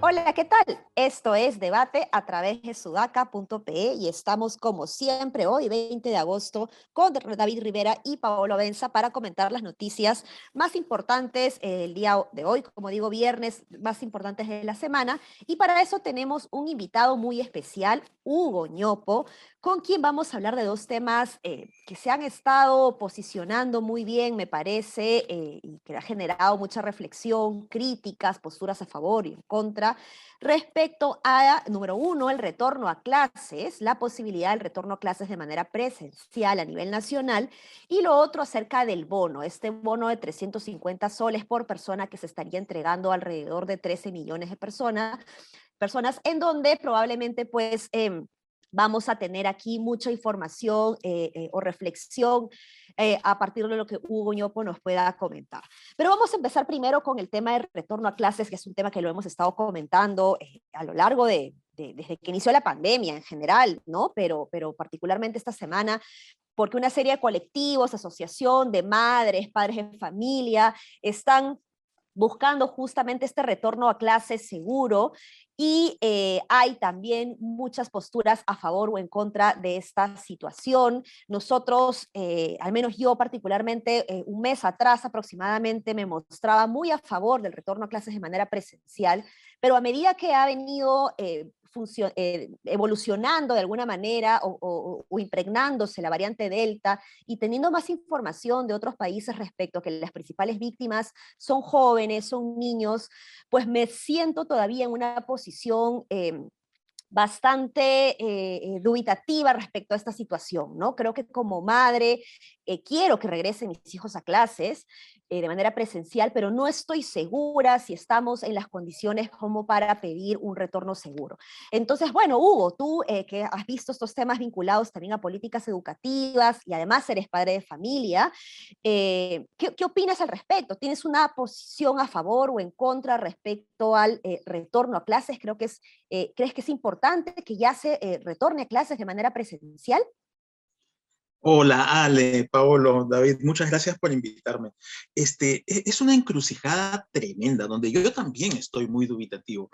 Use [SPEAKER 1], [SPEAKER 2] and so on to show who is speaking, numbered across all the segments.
[SPEAKER 1] Hola, ¿qué tal? Esto es Debate a través de sudaca.pe y estamos como siempre hoy, 20 de agosto, con David Rivera y Paolo Benza para comentar las noticias más importantes el día de hoy, como digo, viernes más importantes de la semana. Y para eso tenemos un invitado muy especial, Hugo Ñopo, con quien vamos a hablar de dos temas que se han estado posicionando muy bien, me parece, y que ha generado mucha reflexión, críticas, posturas a favor y en contra respecto a, número uno, el retorno a clases, la posibilidad del retorno a clases de manera presencial a nivel nacional, y lo otro acerca del bono, este bono de 350 soles por persona que se estaría entregando a alrededor de 13 millones de personas en donde probablemente pues vamos a tener aquí mucha información o reflexión a partir de lo que Hugo Ñopo nos pueda comentar. Pero vamos a empezar primero con el tema del retorno a clases, que es un tema que lo hemos estado comentando a lo largo desde que inició la pandemia en general, ¿no? Pero particularmente esta semana, porque una serie de colectivos, asociación de madres, padres de familia, están buscando justamente este retorno a clases seguro y hay también muchas posturas a favor o en contra de esta situación. Nosotros, al menos yo particularmente, un mes atrás aproximadamente me mostraba muy a favor del retorno a clases de manera presencial, pero a medida que ha venido evolucionando de alguna manera o impregnándose la variante Delta y teniendo más información de otros países respecto a que las principales víctimas son jóvenes, son niños, pues me siento todavía en una posición bastante dubitativa respecto a esta situación, ¿no? Creo que como madre quiero que regresen mis hijos a clases de manera presencial, pero no estoy segura si estamos en las condiciones como para pedir un retorno seguro. Entonces, bueno, Hugo, tú que has visto estos temas vinculados también a políticas educativas y además eres padre de familia, ¿qué opinas al respecto? ¿Tienes una posición a favor o en contra respecto al retorno a clases? ¿Crees que es importante que ya se retorne a clases de manera presencial?
[SPEAKER 2] Hola, Ale, Paolo, David, muchas gracias por invitarme. Es una encrucijada tremenda, donde yo también estoy muy dubitativo.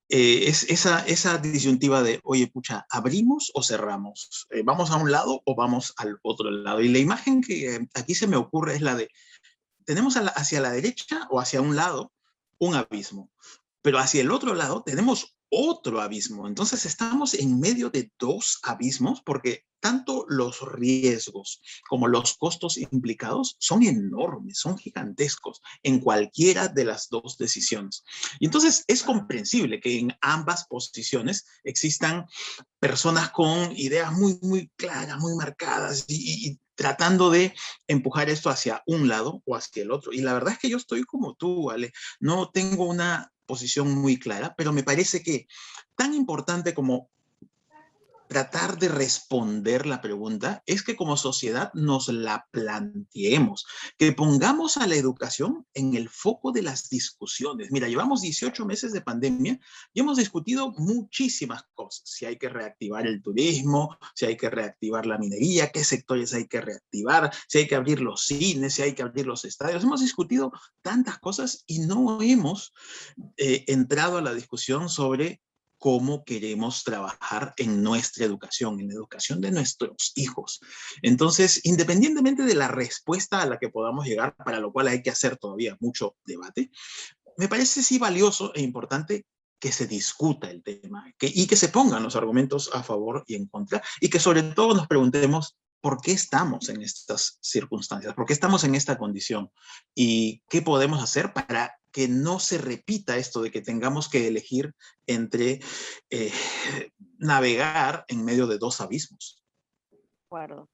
[SPEAKER 2] Es esa disyuntiva de, oye, pucha, ¿abrimos o cerramos? ¿Vamos a un lado o vamos al otro lado? Y la imagen que aquí se me ocurre es la de, tenemos hacia la derecha o hacia un lado un abismo, pero hacia el otro lado tenemos otro abismo. Entonces estamos en medio de dos abismos porque tanto los riesgos como los costos implicados son enormes, son gigantescos en cualquiera de las dos decisiones. Y entonces es comprensible que en ambas posiciones existan personas con ideas muy, muy claras, muy marcadas y tratando de empujar esto hacia un lado o hacia el otro. Y la verdad es que yo estoy como tú, Ale. No tengo una posición muy clara, pero me parece que tan importante como tratar de responder la pregunta es que como sociedad nos la planteemos, que pongamos a la educación en el foco de las discusiones. Mira, llevamos 18 meses de pandemia y hemos discutido muchísimas cosas. Si hay que reactivar el turismo, si hay que reactivar la minería, qué sectores hay que reactivar, si hay que abrir los cines, si hay que abrir los estadios. Hemos discutido tantas cosas y no hemos entrado a la discusión sobre cómo queremos trabajar en nuestra educación, en la educación de nuestros hijos. Entonces, independientemente de la respuesta a la que podamos llegar, para lo cual hay que hacer todavía mucho debate, me parece sí valioso e importante que se discuta el tema y que se pongan los argumentos a favor y en contra y que sobre todo nos preguntemos por qué estamos en estas circunstancias, por qué estamos en esta condición y qué podemos hacer para que no se repita esto de que tengamos que elegir entre eh, navegar en medio de dos abismos.
[SPEAKER 1] Acuerdo.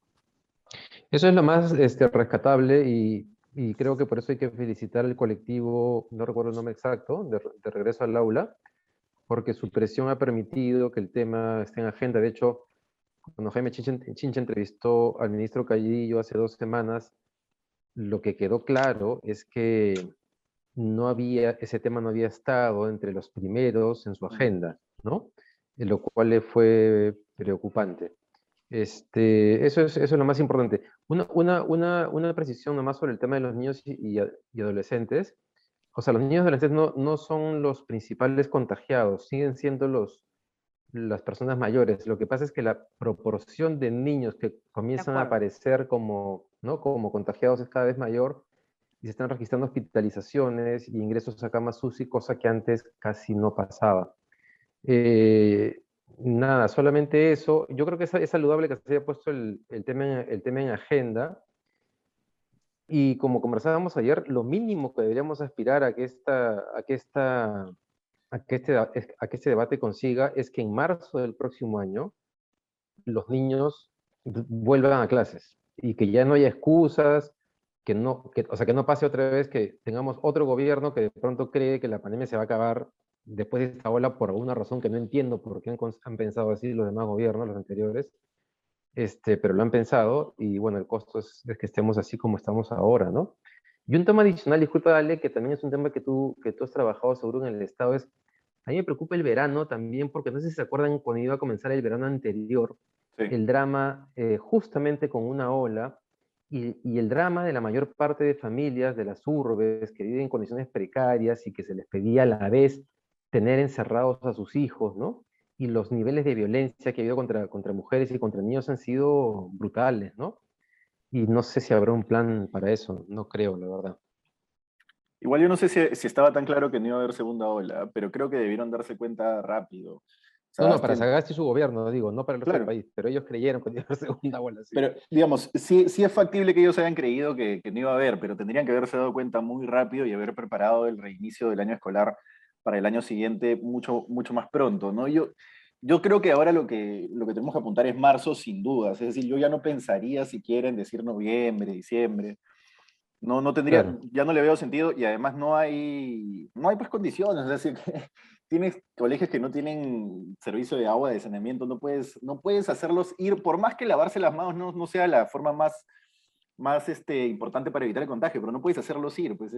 [SPEAKER 3] Eso es lo más rescatable y creo que por eso hay que felicitar al colectivo, no recuerdo el nombre exacto, de Regreso al Aula, porque su presión ha permitido que el tema esté en agenda. De hecho, cuando Jaime Chincha entrevistó al ministro Calvillo hace 2 semanas, lo que quedó claro es que ese tema no había estado entre los primeros en su agenda, ¿no? lo cual le fue preocupante. Eso es lo más importante. Una precisión nomás sobre el tema de los niños y adolescentes. O sea, los niños y adolescentes no son los principales contagiados, siguen siendo las personas mayores. Lo que pasa es que la proporción de niños que
[SPEAKER 1] De
[SPEAKER 3] comienzan a
[SPEAKER 1] acuerdo.
[SPEAKER 3] aparecer como, ¿no?, como contagiados es cada vez mayor y se están registrando hospitalizaciones y ingresos a camas UCI, cosa que antes casi no pasaba. Nada, solamente eso. Yo creo que es saludable que se haya puesto el tema en agenda. Y como conversábamos ayer, lo mínimo que deberíamos aspirar a que este debate consiga es que en marzo del próximo año los niños vuelvan a clases y que ya no haya excusas, o sea, que no pase otra vez que tengamos otro gobierno que de pronto cree que la pandemia se va a acabar después de esta ola por alguna razón que no entiendo por qué han pensado así los demás gobiernos, los anteriores, pero lo han pensado y bueno, el costo es que estemos así como estamos ahora, ¿no? Y un tema adicional, disculpa, Ale, que también es un tema que tú has trabajado seguro en el Estado, a mí me preocupa el verano también, porque no sé si se acuerdan cuando iba a comenzar el verano anterior,
[SPEAKER 4] Sí.
[SPEAKER 3] el drama justamente con una ola y el drama de la mayor parte de familias de las urbes que viven en condiciones precarias y que se les pedía a la vez tener encerrados a sus hijos, ¿no? Y los niveles de violencia que ha habido contra mujeres y contra niños han sido brutales, ¿no? Y no sé si habrá un plan para eso, no creo, la verdad.
[SPEAKER 4] Igual yo no sé si estaba tan claro que no iba a haber segunda ola, pero creo que debieron darse cuenta rápido.
[SPEAKER 3] No, para
[SPEAKER 4] Sagasti,
[SPEAKER 3] Sagasti y su gobierno, digo, no para el resto del
[SPEAKER 4] claro,
[SPEAKER 3] país, pero ellos creyeron que iba a haber segunda ola, sí.
[SPEAKER 4] pero digamos, sí es factible que ellos hayan creído que no iba a haber, pero tendrían que haberse dado cuenta muy rápido y haber preparado el reinicio del año escolar para el año siguiente mucho, mucho más pronto, ¿no? Yo creo que ahora lo que tenemos que apuntar es marzo sin dudas, es decir, yo ya no pensaría siquiera en decir noviembre, diciembre. No tendría,
[SPEAKER 3] Claro.
[SPEAKER 4] ya no le veo sentido y además no hay pues condiciones, es decir, tienes colegios que no tienen servicio de agua, de saneamiento, no puedes hacerlos ir, por más que lavarse las manos no sea la forma más importante para evitar el contagio, pero no puedes hacerlos ir, pues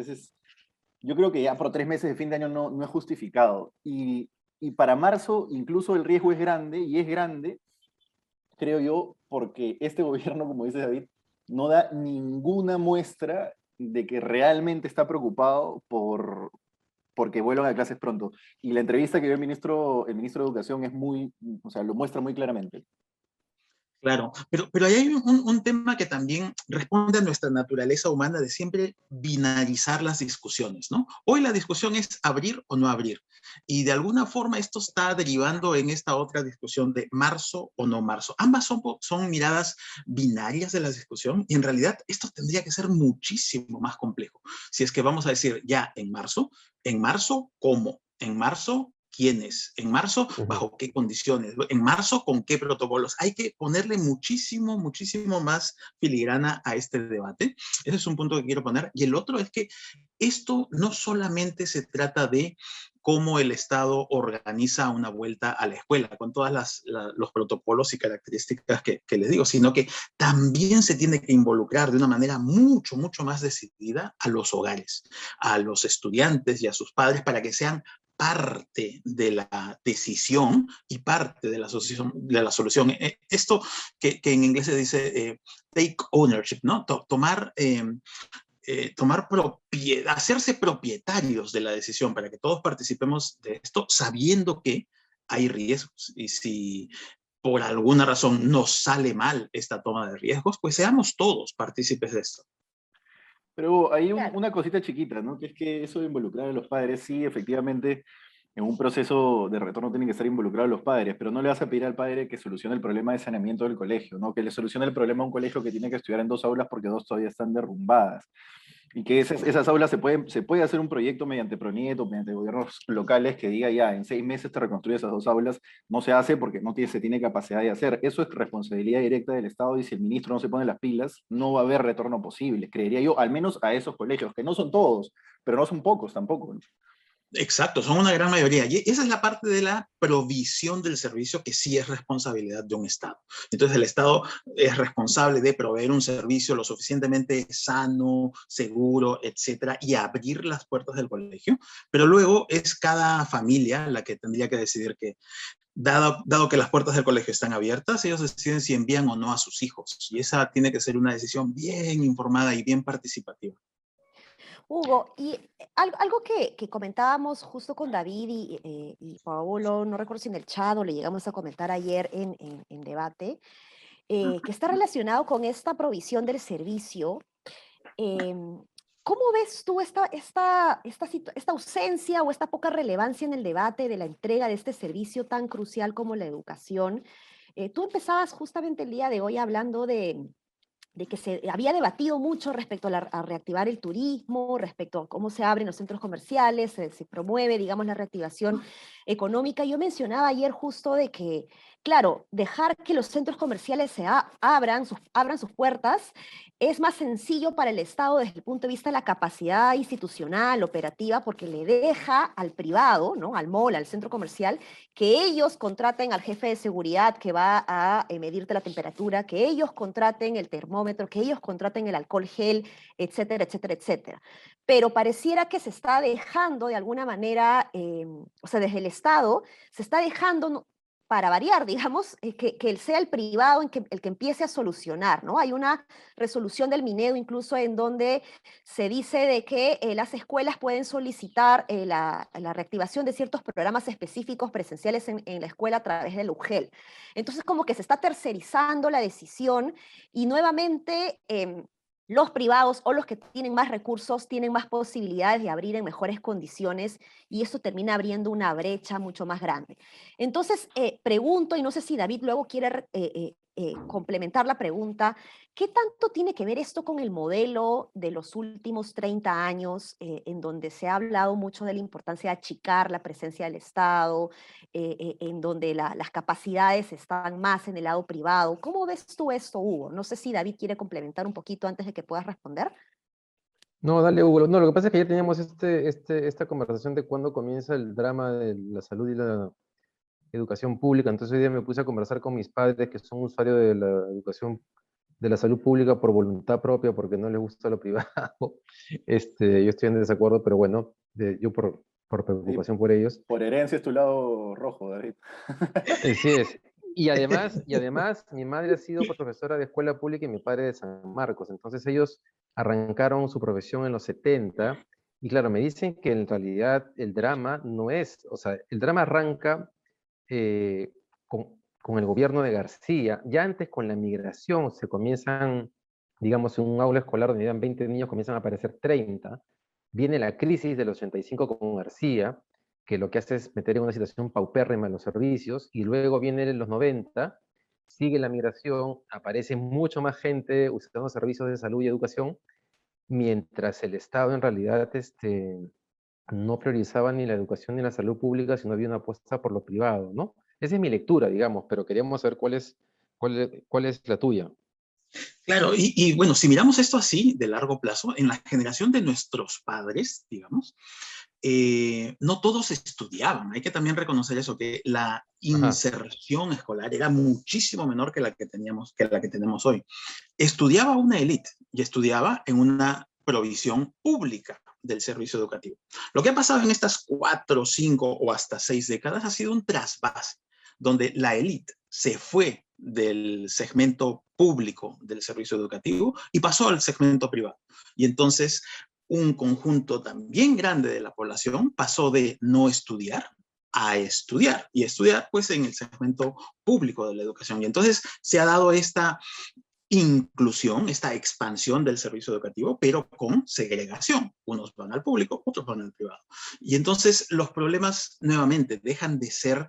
[SPEAKER 4] yo creo que ya por 3 meses de fin de año no es justificado. Y para marzo incluso el riesgo es grande, y es grande, creo yo, porque este gobierno, como dice David, no da ninguna muestra de que realmente está preocupado porque vuelvan a clases pronto. Y la entrevista que dio el ministro de Educación o sea, lo muestra muy claramente.
[SPEAKER 2] Claro, pero ahí hay un tema que también responde a nuestra naturaleza humana de siempre binarizar las discusiones, ¿no? Hoy la discusión es abrir o no abrir, y de alguna forma esto está derivando en esta otra discusión de marzo o no marzo. Ambas son miradas binarias de la discusión, y en realidad esto tendría que ser muchísimo más complejo. Si es que vamos a decir ya en marzo, ¿cómo? En marzo, ¿quiénes? En marzo, ¿bajo qué condiciones? En marzo, ¿con qué protocolos? Hay que ponerle muchísimo, muchísimo más filigrana a este debate. Ese es un punto que quiero poner. Y el otro es que esto no solamente se trata de cómo el Estado organiza una vuelta a la escuela, con todos los protocolos y características que les digo, sino que también se tiene que involucrar de una manera mucho, mucho más decidida a los hogares, a los estudiantes y a sus padres, para que sean parte de la decisión y parte de la solución. Esto que en inglés se dice take ownership, ¿no? Tomar propiedad, hacerse propietarios de la decisión, para que todos participemos de esto sabiendo que hay riesgos, y si por alguna razón nos sale mal esta toma de riesgos, pues seamos todos partícipes de esto.
[SPEAKER 4] Pero hay
[SPEAKER 1] Claro.
[SPEAKER 4] una cosita chiquita, ¿no? Que es que eso de involucrar a los padres, sí, efectivamente, en un proceso de retorno tienen que estar involucrados los padres, pero no le vas a pedir al padre que solucione el problema de saneamiento del colegio, ¿no? Que le solucione el problema a un colegio que tiene que estudiar en 2 aulas porque 2 todavía están derrumbadas. Y que esas aulas se puede hacer un proyecto mediante PRONIET o mediante gobiernos locales que diga ya, en 6 meses te reconstruyes esas 2 aulas. No se hace porque se tiene capacidad de hacer. Eso es responsabilidad directa del Estado, y si el ministro no se pone las pilas, no va a haber retorno posible. Creería yo, al menos a esos colegios, que no son todos, pero no son pocos tampoco, ¿no?
[SPEAKER 2] Exacto, son una gran mayoría. Y esa es la parte de la provisión del servicio que sí es responsabilidad de un Estado. Entonces el Estado es responsable de proveer un servicio lo suficientemente sano, seguro, etcétera, y abrir las puertas del colegio. Pero luego es cada familia la que tendría que decidir Dado que las puertas del colegio están abiertas, ellos deciden si envían o no a sus hijos. Y esa tiene que ser una decisión bien informada y bien participativa.
[SPEAKER 1] Hugo, y algo que comentábamos justo con David y Paolo, no recuerdo si en el chat o le llegamos a comentar ayer en debate, que está relacionado con esta provisión del servicio. ¿Cómo ves tú esta ausencia o esta poca relevancia en el debate de la entrega de este servicio tan crucial como la educación? Tú empezabas justamente el día de hoy hablando de que se había debatido mucho respecto a reactivar el turismo, respecto a cómo se abren los centros comerciales, se promueve, digamos, la reactivación económica. Yo mencionaba ayer justo de que, claro, dejar que los centros comerciales abran sus puertas es más sencillo para el Estado desde el punto de vista de la capacidad institucional, operativa, porque le deja al privado, ¿no? Al mall, al centro comercial, que ellos contraten al jefe de seguridad que va a medirte la temperatura, que ellos contraten el termómetro, que ellos contraten el alcohol gel, etcétera, etcétera, etcétera. Pero pareciera que se está dejando de alguna manera, o sea, desde el Estado, se está dejando, para variar, digamos, que sea el privado el que empiece a solucionar, ¿no? Hay una resolución del Minedo incluso en donde se dice de que las escuelas pueden solicitar la reactivación de ciertos programas específicos presenciales en la escuela a través del UGEL. Entonces, como que se está tercerizando la decisión y nuevamente los privados o los que tienen más recursos tienen más posibilidades de abrir en mejores condiciones y eso termina abriendo una brecha mucho más grande. Entonces, pregunto, y no sé si David luego quiere complementar la pregunta, ¿qué tanto tiene que ver esto con el modelo de los últimos 30 años, en donde se ha hablado mucho de la importancia de achicar la presencia del Estado, en donde las capacidades están más en el lado privado? ¿Cómo ves tú esto, Hugo? No sé si David quiere complementar un poquito antes de que puedas responder.
[SPEAKER 3] No, dale, Hugo. No, lo que pasa es que ya teníamos esta conversación de cuándo comienza el drama de la salud y la educación pública. Entonces hoy día me puse a conversar con mis padres que son usuarios de la educación, de la salud pública por voluntad propia, porque no les gusta lo privado. Yo estoy en desacuerdo, pero bueno, yo por
[SPEAKER 4] Y
[SPEAKER 3] preocupación por ellos.
[SPEAKER 4] por herencia es tu lado rojo, David.
[SPEAKER 3] Así es. Y además, mi madre ha sido profesora de escuela pública y mi padre de San Marcos. Entonces ellos arrancaron su profesión en los 70 y claro, me dicen que en realidad el drama no es, o sea, el drama arranca con el gobierno de García. Ya antes con la migración se comienzan, digamos, en un aula escolar donde eran 20 niños, comienzan a aparecer 30. Viene la crisis del 85 con García, que lo que hace es meter en una situación paupérrima en los servicios, y luego viene los 90, sigue la migración, aparece mucho más gente usando servicios de salud y educación, mientras el Estado en realidad no priorizaba ni la educación ni la salud pública, sino había una apuesta por lo privado, ¿no? Esa es mi lectura, digamos, pero queríamos saber cuál es la tuya.
[SPEAKER 2] Claro, y bueno, si miramos esto así, de largo plazo, en la generación de nuestros padres, digamos, no todos estudiaban. Hay que también reconocer eso, que la
[SPEAKER 3] Ajá.
[SPEAKER 2] inserción escolar era muchísimo menor que la que tenemos hoy. Estudiaba una élite y estudiaba en una provisión pública del servicio educativo. Lo que ha pasado en estas 4, 5 o hasta 6 décadas ha sido un trasvase, donde la élite se fue del segmento público del servicio educativo y pasó al segmento privado. Y entonces un conjunto también grande de la población pasó de no estudiar a estudiar, y estudiar pues en el segmento público de la educación. Y entonces se ha dado esta inclusión, esta expansión del servicio educativo, pero con segregación. Unos van al público, otros van al privado. Y entonces los problemas nuevamente dejan de ser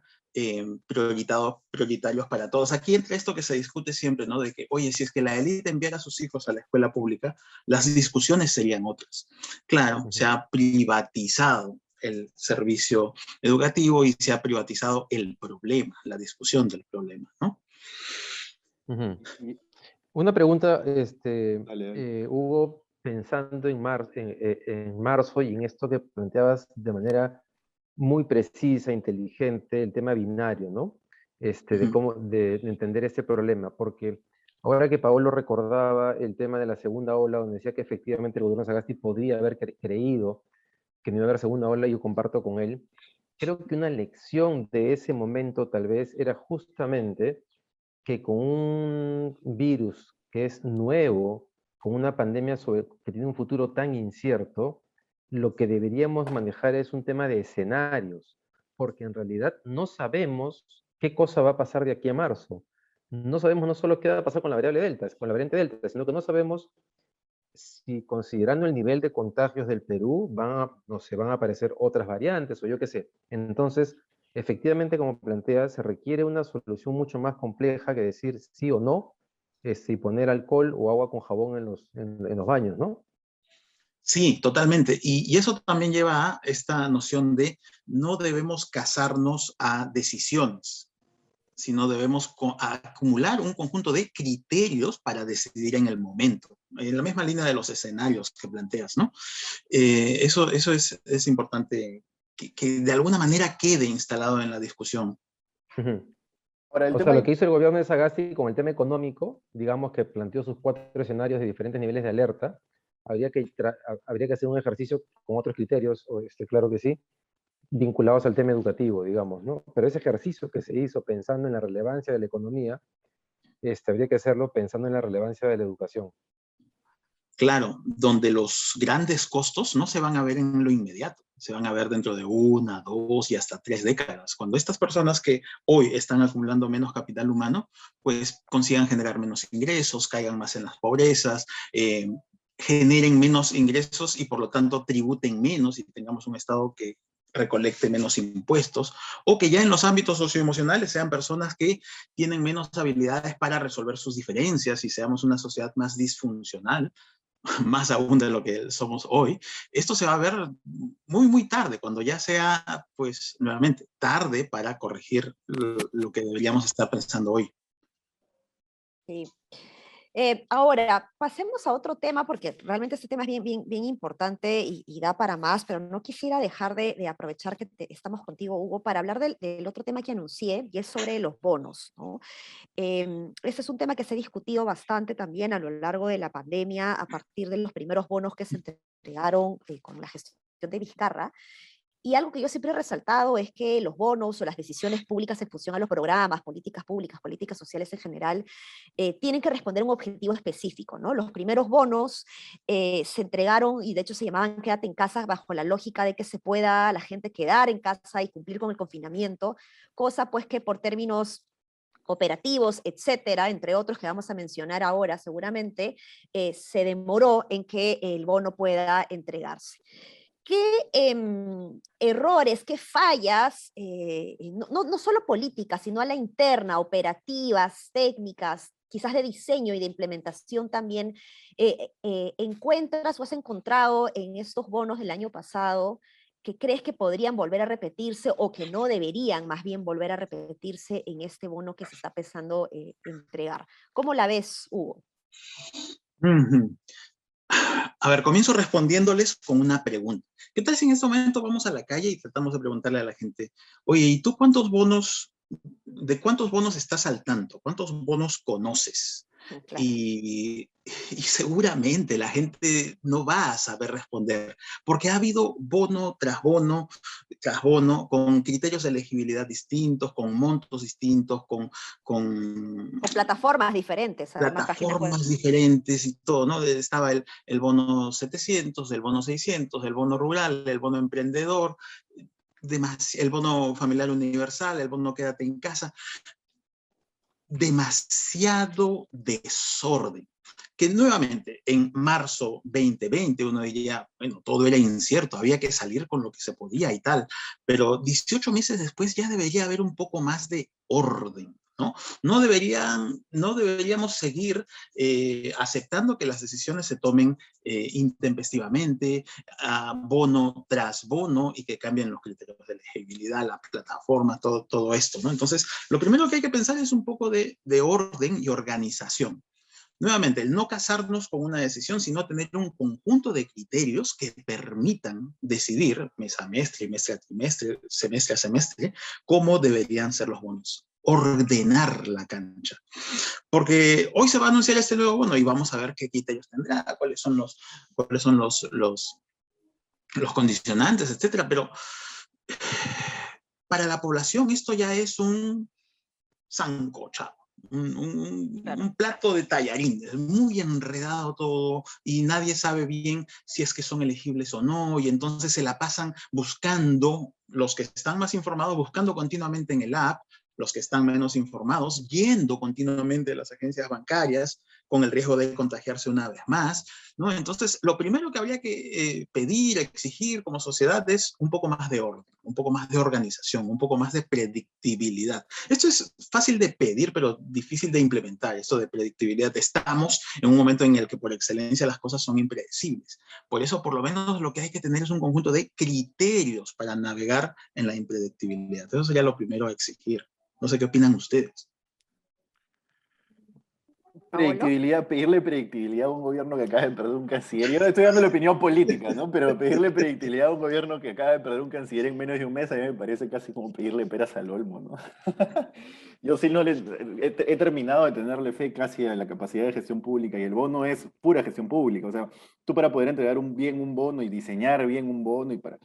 [SPEAKER 2] prioritarios para todos. Aquí entra esto que se discute siempre, ¿no? De que, oye, si es que la élite enviara a sus hijos a la escuela pública, las discusiones serían otras. Claro, se ha privatizado el servicio educativo y se ha privatizado el problema, la discusión del problema, ¿no?
[SPEAKER 3] Ujú. Una pregunta,
[SPEAKER 4] Dale, dale.
[SPEAKER 3] Hugo, pensando en marzo y en esto que planteabas de manera muy precisa, inteligente, el tema binario, ¿no? De cómo, de entender este problema, porque ahora que Paolo recordaba el tema de la segunda ola, donde decía que efectivamente el gobierno de Sagasti podría haber creído que no iba a haber segunda ola, yo comparto con él. creo que una lección de ese momento tal vez era justamente que con un virus que es nuevo, con una pandemia que tiene un futuro tan incierto, lo que deberíamos manejar es un tema de escenarios, porque en realidad no sabemos qué cosa va a pasar de aquí a marzo. No sabemos no solo qué va a pasar con la variable delta, con la variante delta, sino que no sabemos si, considerando el nivel de contagios del Perú, no sé, van a aparecer otras variantes o yo qué sé. Entonces, efectivamente, como plantea, se requiere una solución mucho más compleja que decir sí o no, y poner alcohol o agua con jabón en los baños, ¿no?
[SPEAKER 2] Sí, totalmente. Y eso también lleva a esta noción de no debemos casarnos a decisiones, sino debemos acumular un conjunto de criterios para decidir en el momento, en la misma línea de los escenarios que planteas, ¿no? Eso es importante que de alguna manera quede instalado en la discusión.
[SPEAKER 4] Ahora, el
[SPEAKER 3] O sea,
[SPEAKER 4] tema
[SPEAKER 3] lo que hizo el gobierno de Sagasti con el tema económico, digamos que planteó sus 4 escenarios de diferentes niveles de alerta, habría que hacer un ejercicio con otros criterios, claro que sí, vinculados al tema educativo, digamos, ¿no? Pero ese ejercicio que se hizo pensando en la relevancia de la economía, habría que hacerlo pensando en la relevancia de la educación.
[SPEAKER 2] Claro, donde los grandes costos no se van a ver en lo inmediato, se van a ver dentro de 1, 2 y hasta 3 décadas. Cuando estas personas que hoy están acumulando menos capital humano, pues consigan generar menos ingresos, caigan más en las pobrezas, generen menos ingresos y por lo tanto tributen menos y tengamos un Estado que recolecte menos impuestos, o que ya en los ámbitos socioemocionales sean personas que tienen menos habilidades para resolver sus diferencias y seamos una sociedad más disfuncional, más aún de lo que somos hoy. Esto se va a ver muy, muy tarde, cuando ya sea, pues, nuevamente, tarde para corregir lo que deberíamos estar pensando hoy.
[SPEAKER 1] Sí. Ahora, pasemos a otro tema, porque realmente este tema es bien importante y da para más, pero no quisiera dejar de aprovechar que estamos contigo, Hugo, para hablar del otro tema que anuncié, y es sobre los bonos, ¿no? Este es un tema que se ha discutido bastante también a lo largo de la pandemia, a partir de los primeros bonos que se entregaron con la gestión de Vizcarra. Y algo que yo siempre he resaltado es que los bonos o las decisiones públicas en función a los programas, políticas públicas, políticas sociales en general, tienen que responder a un objetivo específico, ¿no? Los primeros bonos se entregaron y de hecho se llamaban Quédate en casa bajo la lógica de que se pueda la gente quedar en casa y cumplir con el confinamiento, cosa pues que por términos operativos, etcétera, entre otros que vamos a mencionar ahora seguramente, se demoró en que el bono pueda entregarse. ¿Qué errores, qué fallas, no solo políticas, sino a la interna, operativas, técnicas, quizás de diseño y de implementación también, encuentras o has encontrado en estos bonos del año pasado que crees que podrían volver a repetirse o que no deberían más bien volver a repetirse en este bono que se está pensando entregar? ¿Cómo la ves, Hugo?
[SPEAKER 2] A ver, comienzo respondiéndoles con una pregunta. ¿Qué tal si en este momento vamos a la calle y tratamos de preguntarle a la gente, oye, ¿y tú de cuántos bonos estás al tanto? ¿Cuántos bonos conoces?
[SPEAKER 1] Claro.
[SPEAKER 2] Y seguramente la gente no va a saber responder, porque ha habido bono tras bono, con criterios de elegibilidad distintos, con montos distintos, con
[SPEAKER 1] Con plataformas diferentes, además, páginas web.
[SPEAKER 2] plataformas diferentes y todo, ¿no? Estaba el bono 700, el bono 600, el bono rural, el bono emprendedor, el bono familiar universal, el bono quédate en casa. Demasiado desorden. Que nuevamente en marzo 2020 uno diría, bueno, todo era incierto, había que salir con lo que se podía y tal, pero 18 meses después ya debería haber un poco más de orden, ¿no? No deberíamos seguir aceptando que las decisiones se tomen intempestivamente, bono tras bono, y que cambien los criterios de elegibilidad, la plataforma, todo esto, ¿no? Entonces, lo primero que hay que pensar es un poco de orden y organización. Nuevamente, el no casarnos con una decisión, sino tener un conjunto de criterios que permitan decidir mes a mes, trimestre a trimestre, semestre a semestre, cómo deberían ser los bonos. Ordenar la cancha. Porque hoy se va a anunciar este nuevo bono y vamos a ver qué criterios tendrá, cuáles son los condicionantes, etcétera. Pero para la población esto ya es un sancochado.
[SPEAKER 1] Claro.
[SPEAKER 2] Un plato de tallarines, muy enredado todo, y nadie sabe bien si es que son elegibles o no, y entonces se la pasan buscando, los que están más informados, buscando continuamente en el app, los que están menos informados, yendo continuamente a las agencias bancarias, con el riesgo de contagiarse una vez más, ¿no? Entonces, lo primero que habría que pedir, exigir como sociedad es un poco más de orden, un poco más de organización, un poco más de predictibilidad. Esto es fácil de pedir, pero difícil de implementar, esto de predictibilidad. Estamos en un momento en el que por excelencia las cosas son impredecibles. Por eso, por lo menos, lo que hay que tener es un conjunto de criterios para navegar en la impredictibilidad. Eso sería lo primero a exigir. No sé qué opinan ustedes.
[SPEAKER 1] Paolo.
[SPEAKER 4] Predictibilidad, pedirle predictibilidad a un gobierno que acaba de perder un canciller. Yo no estoy dando la opinión política, ¿no? Pero pedirle predictibilidad a un gobierno que acaba de perder un canciller en menos de un mes, a mí me parece casi como pedirle peras al olmo, ¿no? Yo sí no he terminado de tenerle fe casi a la capacidad de gestión pública, y el bono es pura gestión pública. O sea, tú para poder entregar bien un bono y diseñar bien un bono y para,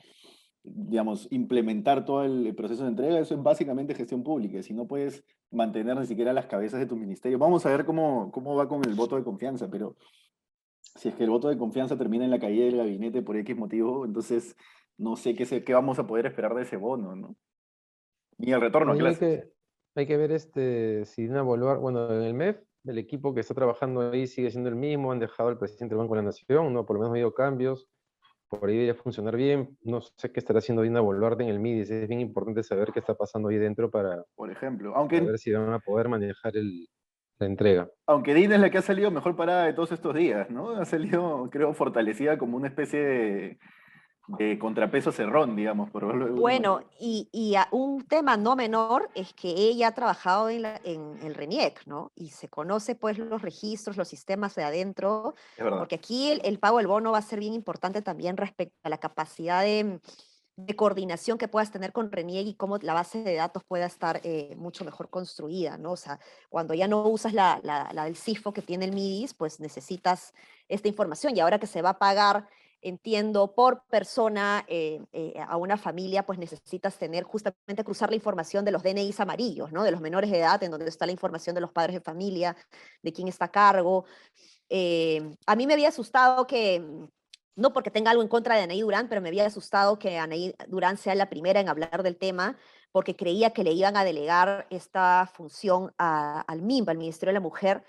[SPEAKER 4] digamos, implementar todo el proceso de entrega, eso es básicamente gestión pública. Si no puedes mantener ni siquiera las cabezas de tu ministerio. Vamos a ver cómo va con el voto de confianza, pero si es que el voto de confianza termina en la caída del gabinete por X motivo, entonces no sé qué vamos a poder esperar de ese bono, ¿no? Ni el retorno a
[SPEAKER 3] Ahí
[SPEAKER 4] clases.
[SPEAKER 3] hay que ver si Dina Boluarte, bueno, en el MEF, el equipo que está trabajando ahí sigue siendo el mismo, han dejado al presidente del Banco de la Nación, ¿no? Por lo menos ha habido cambios, por ahí debería funcionar bien. No sé qué estará haciendo Dina Boluarte en el MIDIS, es bien importante saber qué está pasando ahí dentro
[SPEAKER 4] Por ejemplo.
[SPEAKER 3] para ver si van a poder manejar la entrega.
[SPEAKER 4] Aunque Dina es la que ha salido mejor parada de todos estos días, ¿no? Ha salido, creo, fortalecida como una especie de contrapeso cerrón, digamos, por verlo de alguna
[SPEAKER 1] Bueno,
[SPEAKER 4] manera.
[SPEAKER 1] un tema no menor es que ella ha trabajado en el RENIEC, ¿no? Y se conoce pues los registros, los sistemas de adentro,
[SPEAKER 4] Es verdad.
[SPEAKER 1] porque aquí el pago del bono va a ser bien importante también respecto a la capacidad de coordinación que puedas tener con RENIEC y cómo la base de datos pueda estar mucho mejor construida, ¿no? O sea, cuando ya no usas la del CIFO que tiene el MIDIS, pues necesitas esta información, y ahora que se va a pagar, entiendo, por persona a una familia, pues necesitas tener justamente cruzar la información de los DNIs amarillos, ¿no? De los menores de edad, en donde está la información de los padres de familia, de quién está a cargo. A mí me había asustado que, no porque tenga algo en contra de Anaí Durán, pero me había asustado que Anaí Durán sea la primera en hablar del tema, porque creía que le iban a delegar esta función al MIMBA, al Ministerio de la Mujer,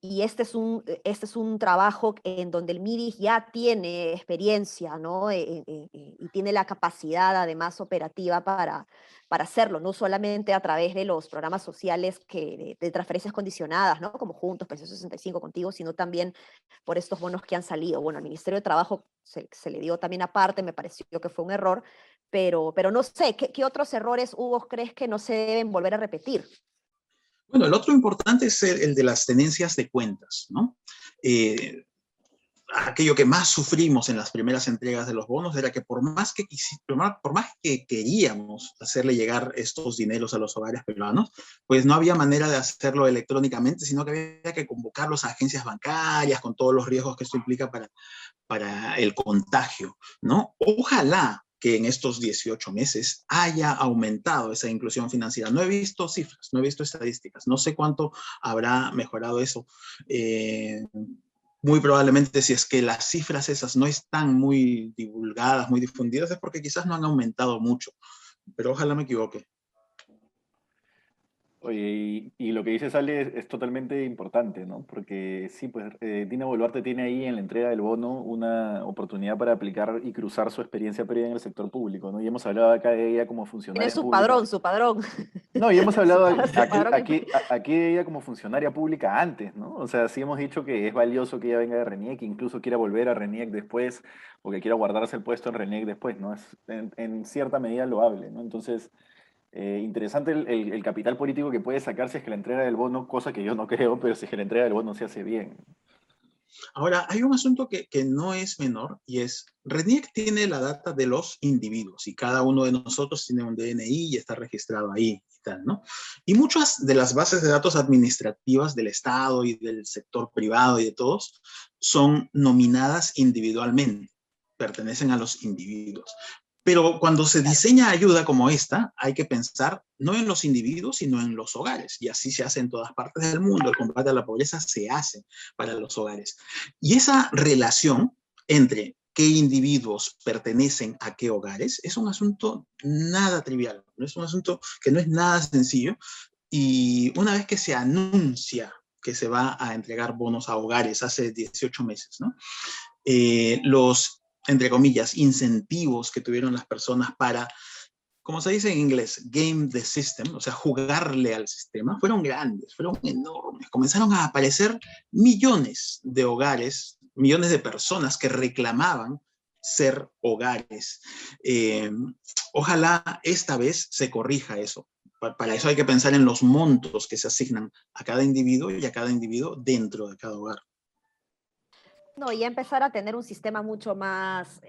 [SPEAKER 1] y este es un trabajo en donde el MIDIS ya tiene experiencia, ¿no? Y tiene la capacidad además operativa para hacerlo, no solamente a través de los programas sociales de transferencias condicionadas, ¿no? Como Juntos, Pensión 65 Contigo, sino también por estos bonos que han salido. Bueno, al Ministerio de Trabajo se le dio también aparte, me pareció que fue un error, pero no sé, ¿qué otros errores, Hugo, crees que no se deben volver a repetir?
[SPEAKER 2] Bueno, el otro importante es el de las tenencias de cuentas, ¿no? Aquello que más sufrimos en las primeras entregas de los bonos era que por más que queríamos hacerle llegar estos dineros a los hogares peruanos, pues no había manera de hacerlo electrónicamente, sino que había que convocarlos a agencias bancarias con todos los riesgos que esto implica para el contagio, ¿no? Ojalá que en estos 18 meses haya aumentado esa inclusión financiera. No he visto cifras, no he visto estadísticas, no sé cuánto habrá mejorado eso. Muy probablemente si es que las cifras esas no están muy divulgadas, muy difundidas, es porque quizás no han aumentado mucho, pero ojalá me equivoque.
[SPEAKER 4] Oye, y lo que dice Sale es totalmente importante, ¿no? Porque sí, pues Dina Boluarte tiene ahí en la entrega del bono una oportunidad para aplicar y cruzar su experiencia previa en el sector público, ¿no? Y hemos hablado acá de ella como
[SPEAKER 1] Tiene
[SPEAKER 4] funcionaria
[SPEAKER 1] su
[SPEAKER 4] pública.
[SPEAKER 1] padrón, su padrón.
[SPEAKER 4] No, y hemos hablado
[SPEAKER 1] Su padrón
[SPEAKER 4] aquí de ella como funcionaria pública antes, ¿no? O sea, sí hemos dicho que es valioso que ella venga de RENIEC, que incluso quiera volver a RENIEC después, o que quiera guardarse el puesto en RENIEC después, ¿no? Es en cierta medida loable, ¿no? Entonces, interesante el capital político que puede sacar si es que la entrega del bono, cosa que yo no creo, pero si es que la entrega del bono se hace bien.
[SPEAKER 2] Ahora, hay un asunto que no es menor y es, RENIEC tiene la data de los individuos y cada uno de nosotros tiene un DNI y está registrado ahí y tal, ¿no? Y muchas de las bases de datos administrativas del Estado y del sector privado y de todos son nominadas individualmente, pertenecen a los individuos. Pero cuando se diseña ayuda como esta, hay que pensar no en los individuos, sino en los hogares. Y así se hace en todas partes del mundo. El combate a la pobreza se hace para los hogares. Y esa relación entre qué individuos pertenecen a qué hogares es un asunto nada trivial. No es un asunto que no es nada sencillo. Y una vez que se anuncia que se va a entregar bonos a hogares hace 18 meses, ¿no? Los, entre comillas, incentivos que tuvieron las personas para, como se dice en inglés, game the system, o sea, jugarle al sistema, fueron grandes, fueron enormes. Comenzaron a aparecer millones de hogares, millones de personas que reclamaban ser hogares. Ojalá esta vez se corrija eso. Para eso hay que pensar en los montos que se asignan a cada individuo y a cada individuo dentro de cada hogar.
[SPEAKER 1] No, y empezar a tener un sistema mucho más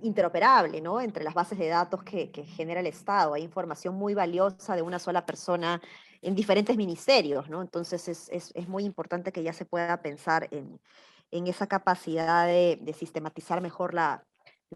[SPEAKER 1] interoperable, ¿no? Entre las bases de datos que genera el Estado. Hay información muy valiosa de una sola persona en diferentes ministerios, ¿no? Entonces es muy importante que ya se pueda pensar en esa capacidad de sistematizar mejor la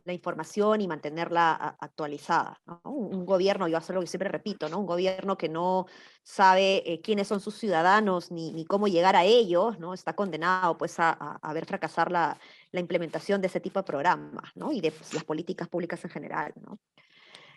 [SPEAKER 1] información y mantenerla actualizada, ¿no? Un gobierno, yo hago lo que siempre repito, ¿no? Un gobierno que no sabe quiénes son sus ciudadanos ni cómo llegar a ellos, ¿no? Está condenado pues a ver fracasar la implementación de ese tipo de programas, ¿no? Y de pues, las políticas públicas en general, ¿no?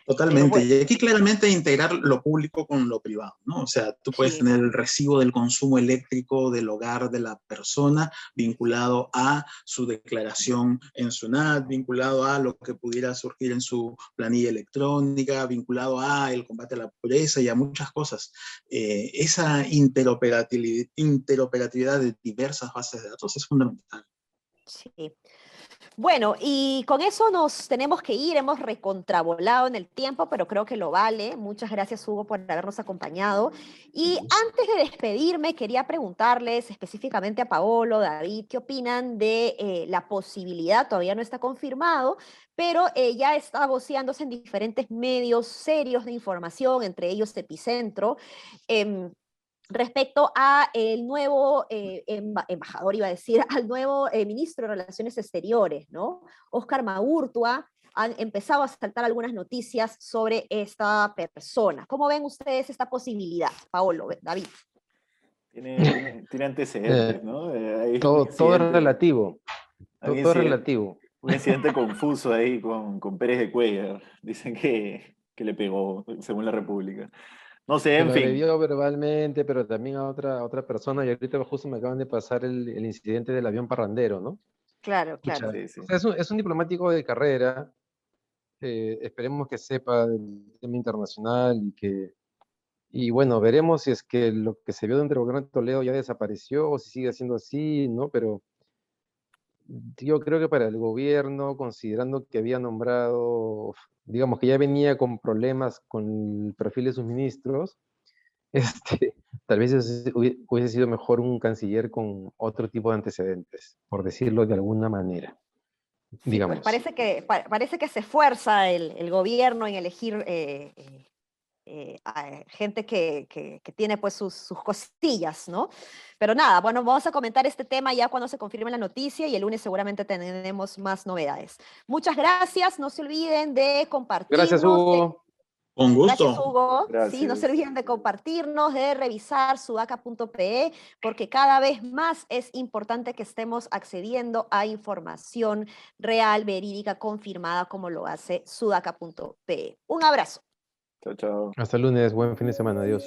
[SPEAKER 1] Pero
[SPEAKER 2] Totalmente.
[SPEAKER 1] bueno,
[SPEAKER 2] Y aquí claramente integrar lo público con lo privado, ¿no? O sea, tú puedes
[SPEAKER 1] sí,
[SPEAKER 2] tener el recibo del consumo eléctrico del hogar de la persona vinculado a su declaración en SUNAT, vinculado a lo que pudiera surgir en su planilla electrónica, vinculado a el combate a la pobreza y a muchas cosas. Esa interoperatividad de diversas bases de datos es fundamental.
[SPEAKER 1] sí. Bueno, y con eso nos tenemos que ir, hemos recontravolado en el tiempo, pero creo que lo vale. Muchas gracias, Hugo, por habernos acompañado. Y antes de despedirme, quería preguntarles específicamente a Paolo, David, ¿qué opinan de la posibilidad? Todavía no está confirmado, pero ya está voceándose en diferentes medios serios de información, entre ellos Epicentro. em, Respecto a el nuevo embajador, iba a decir, al nuevo ministro de Relaciones Exteriores, ¿no? Óscar Maurtua, han empezado a saltar algunas noticias sobre esta persona. ¿Cómo ven ustedes esta posibilidad, Paolo, David?
[SPEAKER 4] Tiene antecedentes,
[SPEAKER 3] Eh,
[SPEAKER 4] ¿no? Hay un
[SPEAKER 3] todo es
[SPEAKER 4] incidente,
[SPEAKER 3] relativo,
[SPEAKER 4] hay un
[SPEAKER 3] todo es
[SPEAKER 4] incidente,
[SPEAKER 3] relativo.
[SPEAKER 4] un incidente confuso ahí con Pérez de Cuellar. Dicen que le pegó, según la República. No sé,
[SPEAKER 3] Que
[SPEAKER 4] en
[SPEAKER 3] lo
[SPEAKER 4] fin.
[SPEAKER 3] agredió verbalmente, pero también a otra persona, y ahorita justo me acaban de pasar el incidente del avión parrandero, ¿no?
[SPEAKER 1] Claro, claro.
[SPEAKER 3] Pucha,
[SPEAKER 4] Sí,
[SPEAKER 3] o
[SPEAKER 4] sí.
[SPEAKER 3] sea, es un diplomático de carrera, esperemos que sepa del tema internacional y bueno, veremos si es que lo que se vio dentro del gobierno de Toledo ya desapareció o si sigue siendo así, ¿no? Pero yo creo que para el gobierno, considerando que había nombrado, digamos que ya venía con problemas con el perfil de sus ministros, tal vez hubiese sido mejor un canciller con otro tipo de antecedentes, por decirlo de alguna manera,
[SPEAKER 1] Sí, pues
[SPEAKER 3] digamos.
[SPEAKER 1] parece que se esfuerza el gobierno en elegir a gente que tiene pues sus cosillas, ¿no? Pero nada, bueno, vamos a comentar este tema ya cuando se confirme la noticia y el lunes seguramente tenemos más novedades. Muchas gracias, no se olviden de
[SPEAKER 3] Gracias,
[SPEAKER 1] compartirnos.
[SPEAKER 3] Hugo.
[SPEAKER 2] Con
[SPEAKER 1] Gracias,
[SPEAKER 2] gusto.
[SPEAKER 1] Hugo. Sí, no se
[SPEAKER 4] Gracias.
[SPEAKER 1] olviden de compartirnos, de revisar sudaca.pe, porque cada vez más es importante que estemos accediendo a información real, verídica, confirmada, como lo hace sudaca.pe. Un abrazo.
[SPEAKER 4] Chao, chao.
[SPEAKER 3] Hasta el lunes, buen fin de semana, adiós.